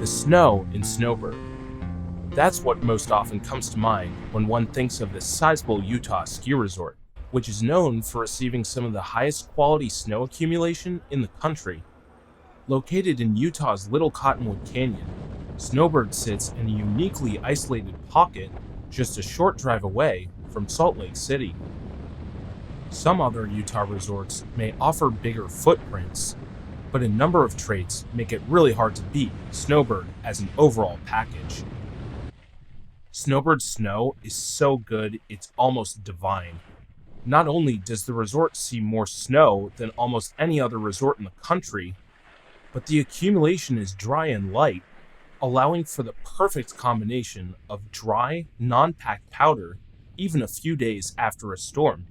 The snow in Snowbird. That's what most often comes to mind when one thinks of this sizable Utah ski resort, which is known for receiving some of the highest quality snow accumulation in the country. Located in Utah's Little Cottonwood Canyon, Snowbird sits in a uniquely isolated pocket just a short drive away from Salt Lake City. Some other Utah resorts may offer bigger footprints, but a number of traits make it really hard to beat Snowbird as an overall package. Snowbird's snow is so good it's almost divine. Not only does the resort see more snow than almost any other resort in the country, but the accumulation is dry and light, allowing for the perfect combination of dry, non-packed powder even a few days after a storm.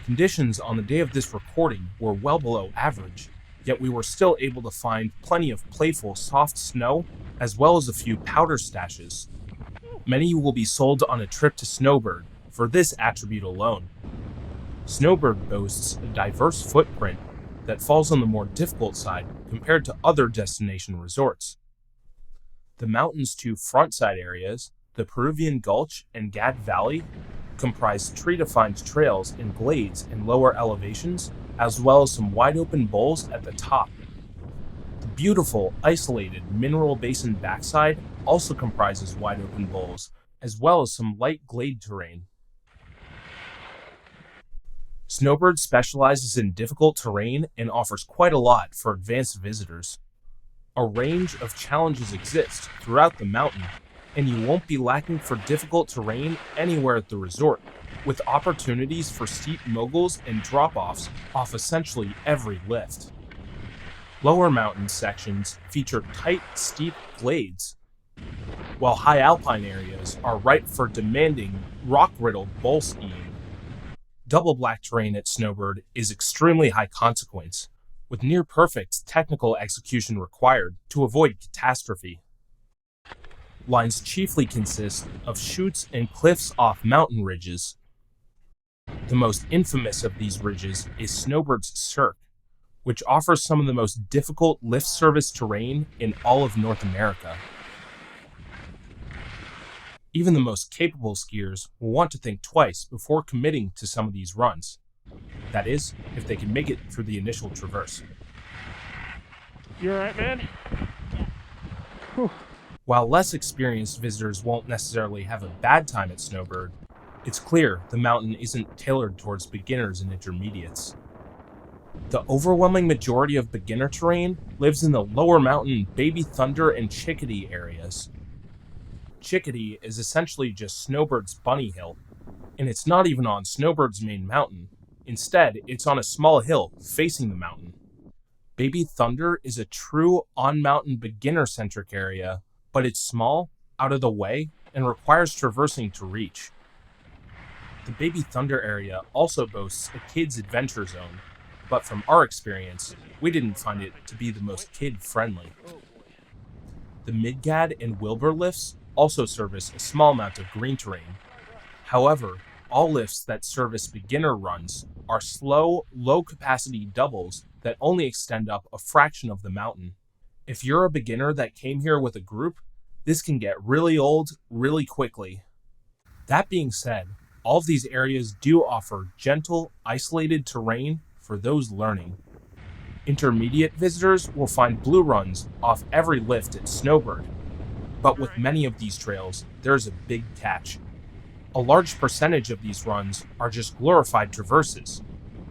Conditions on the day of this recording were well below average, yet we were still able to find plenty of playful soft snow as well as a few powder stashes. Many will be sold on a trip to Snowbird for this attribute alone. Snowbird boasts a diverse footprint that falls on the more difficult side compared to other destination resorts. The mountain's two frontside areas, the Peruvian Gulch and Gad Valley, comprise tree-defined trails and glades in lower elevations, as well as some wide-open bowls at the top. The beautiful, isolated mineral basin backside also comprises wide-open bowls, as well as some light glade terrain. Snowbird specializes in difficult terrain and offers quite a lot for advanced visitors. A range of challenges exist throughout the mountain, and you won't be lacking for difficult terrain anywhere at the resort, with opportunities for steep moguls and drop-offs off essentially every lift. Lower mountain sections feature tight, steep glades, while high alpine areas are ripe for demanding, rock-riddled bowl skiing. Double black terrain at Snowbird is extremely high consequence, with near-perfect technical execution required to avoid catastrophe. Lines chiefly consist of chutes and cliffs off mountain ridges. The most infamous of these ridges is Snowbird's Cirque, which offers some of the most difficult lift service terrain in all of North America. Even the most capable skiers will want to think twice before committing to some of these runs. That is, if they can make it through the initial traverse. You alright, man? Whew. While less experienced visitors won't necessarily have a bad time at Snowbird, it's clear the mountain isn't tailored towards beginners and intermediates. The overwhelming majority of beginner terrain lives in the lower mountain Baby Thunder and Chickadee areas. Chickadee is essentially just Snowbird's bunny hill, and it's not even on Snowbird's main mountain. Instead, it's on a small hill facing the mountain. Baby Thunder is a true on-mountain beginner-centric area, but it's small, out of the way, and requires traversing to reach. The Baby Thunder area also boasts a kids' adventure zone, but from our experience, we didn't find it to be the most kid-friendly. The Midgad and Wilbur lifts also service a small amount of green terrain. However, all lifts that service beginner runs are slow, low-capacity doubles that only extend up a fraction of the mountain. If you're a beginner that came here with a group, this can get really old really quickly. That being said, all of these areas do offer gentle, isolated terrain for those learning. Intermediate visitors will find blue runs off every lift at Snowbird, but with many of these trails, there's a big catch. A large percentage of these runs are just glorified traverses,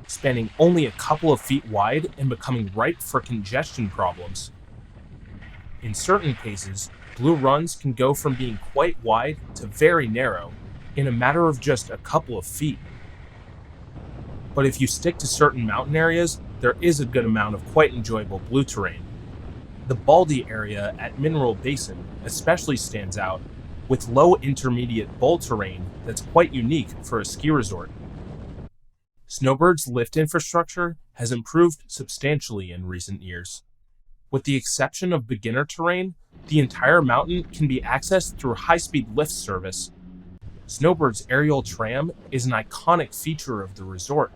spanning only a couple of feet wide and becoming ripe for congestion problems. In certain cases, blue runs can go from being quite wide to very narrow in a matter of just a couple of feet. But if you stick to certain mountain areas, there is a good amount of quite enjoyable blue terrain. The Baldy area at Mineral Basin especially stands out, with low intermediate bowl terrain that's quite unique for a ski resort. Snowbird's lift infrastructure has improved substantially in recent years. With the exception of beginner terrain, the entire mountain can be accessed through high-speed lift service. Snowbird's aerial tram is an iconic feature of the resort,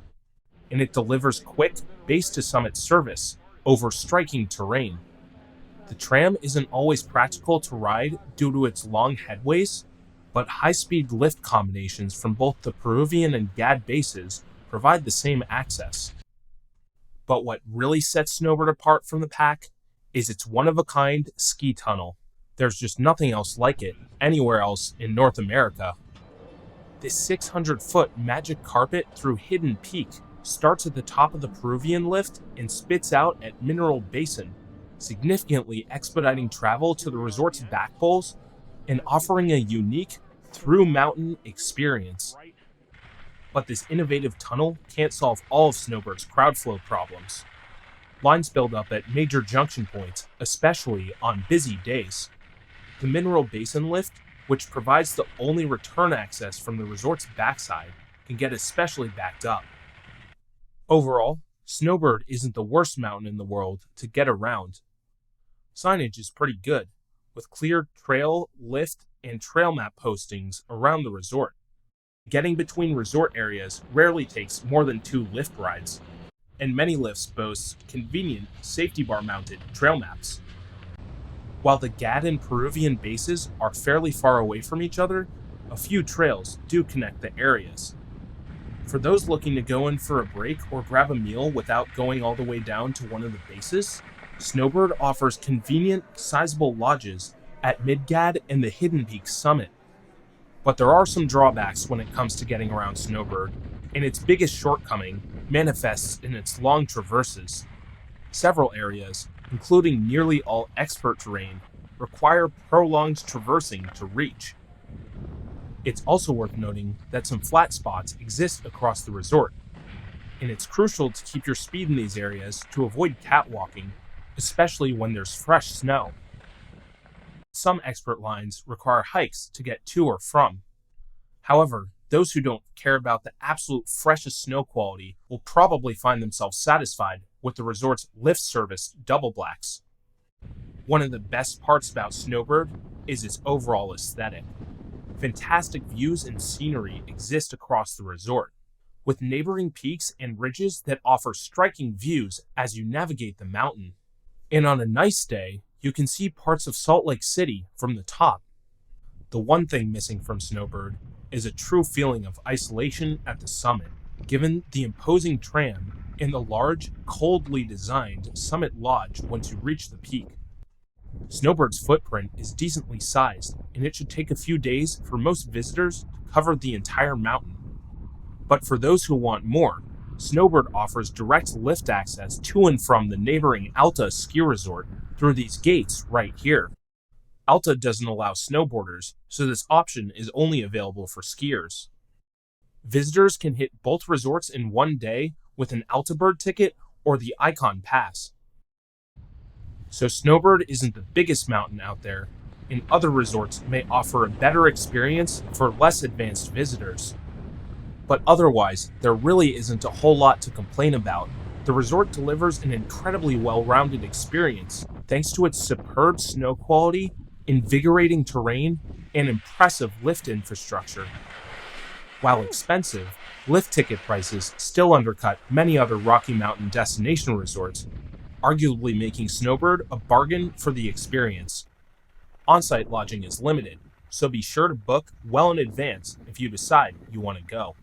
and it delivers quick, base-to-summit service over striking terrain. The tram isn't always practical to ride due to its long headways, but high-speed lift combinations from both the Peruvian and GAD bases provide the same access. But what really sets Snowbird apart from the pack is its one-of-a-kind ski tunnel. There's just nothing else like it anywhere else in North America. This 600-foot magic carpet through Hidden Peak starts at the top of the Peruvian lift and spits out at Mineral Basin, significantly expediting travel to the resort's back bowls and offering a unique through-mountain experience. But this innovative tunnel can't solve all of Snowbird's crowd flow problems. Lines build up at major junction points, especially on busy days. The Mineral Basin lift, which provides the only return access from the resort's backside, can get especially backed up. Overall, Snowbird isn't the worst mountain in the world to get around. Signage is pretty good, with clear trail, lift, and trail map postings around the resort. Getting between resort areas rarely takes more than 2 lift rides, and many lifts boast convenient safety bar mounted trail maps. While the GAD and Peruvian bases are fairly far away from each other, a few trails do connect the areas. For those looking to go in for a break or grab a meal without going all the way down to one of the bases, Snowbird offers convenient, sizable lodges at Mid-GAD and the Hidden Peak summit. But there are some drawbacks when it comes to getting around Snowbird, and its biggest shortcoming manifests in its long traverses. Several areas, including nearly all expert terrain, require prolonged traversing to reach. It's also worth noting that some flat spots exist across the resort, and it's crucial to keep your speed in these areas to avoid catwalking, especially when there's fresh snow. Some expert lines require hikes to get to or from. However, those who don't care about the absolute freshest snow quality will probably find themselves satisfied with the resort's lift service double blacks. One of the best parts about Snowbird is its overall aesthetic. Fantastic views and scenery exist across the resort, with neighboring peaks and ridges that offer striking views as you navigate the mountain. And on a nice day, you can see parts of Salt Lake City from the top. The one thing missing from Snowbird is a true feeling of isolation at the summit, given the imposing tram and the large, coldly designed summit lodge once you reach the peak. Snowbird's footprint is decently sized, and it should take a few days for most visitors to cover the entire mountain. But for those who want more, Snowbird offers direct lift access to and from the neighboring Alta ski resort through these gates right here. Alta doesn't allow snowboarders, so this option is only available for skiers. Visitors can hit both resorts in one day with an AltaBird ticket or the Icon Pass. So Snowbird isn't the biggest mountain out there, and other resorts may offer a better experience for less advanced visitors. But otherwise, there really isn't a whole lot to complain about. The resort delivers an incredibly well-rounded experience thanks to its superb snow quality, invigorating terrain, and impressive lift infrastructure. While expensive, lift ticket prices still undercut many other Rocky Mountain destination resorts, arguably making Snowbird a bargain for the experience. On-site lodging is limited, so be sure to book well in advance if you decide you want to go.